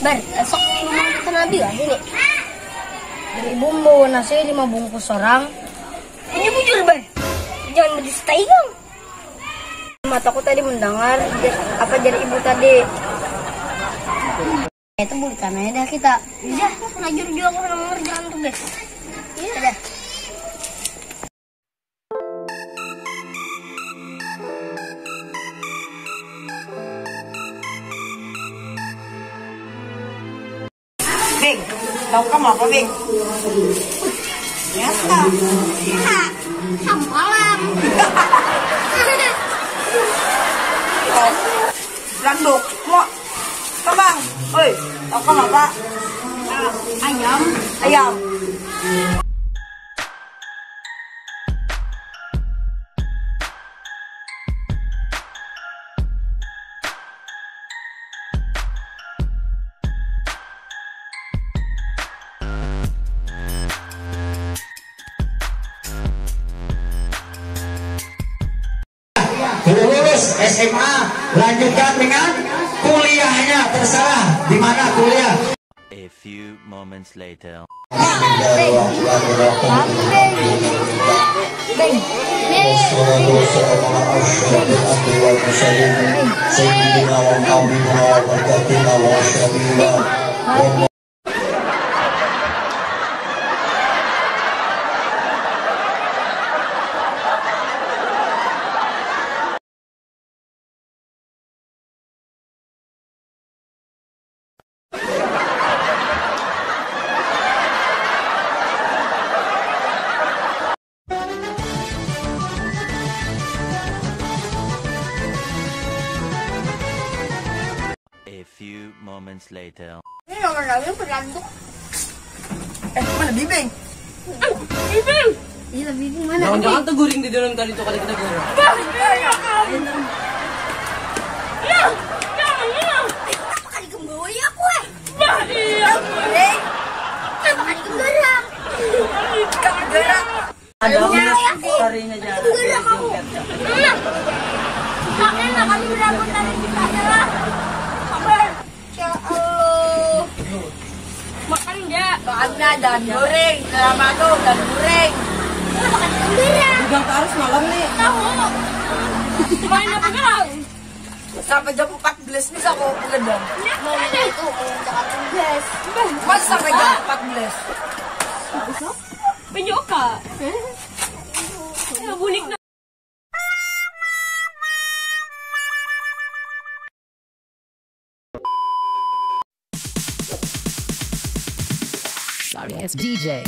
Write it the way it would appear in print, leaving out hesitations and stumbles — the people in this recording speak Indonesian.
Bar, esok rumah kita Nabi gak sini? Dari ibumu nasi 5 bungkus orang. Ini bujur, Bar. Jangan berdusta ikam. Mataku tadi mendengar apa dari ibu tadi. Itu bukan aja dah kita. Udah, ngajur juga aku sama ngerjakan tugas. Iya dah. Bing, tahu kamu apa, Bing? Biasa. Kamu malam. Landuk, mau Bang, oi, tahu kamu apa? Ayam. Ayam. Sudah lulus SMA, lanjutkan dengan kuliahnya, terserah di mana kuliah. A few moments later. A few moments later. Ini nomor kami berlantuk. Mana Bibing? Bibing. Iya, Bibing mana? Jangan-jangan tuh guring di dalam kali itu kali kita guring. Kali kembali aku iya. Kenapa kali kegerak? Gerak. Ada story-nya aja. Kegerak aku. Kak enak kali berangkat dari kita adalah. Sabar. Ya Allah. Makan enggak? Makan dan goreng, selama tuh dan goreng. Makan kegerak. Udah harus malam nih. Tahu. Main apa gerak? Sampai jam 14 bisa aku begadang. Mau itu mengerjakan tugas. Mas sampai jam 14. Penyoka. Ya bunik. Sorry, it's DJ.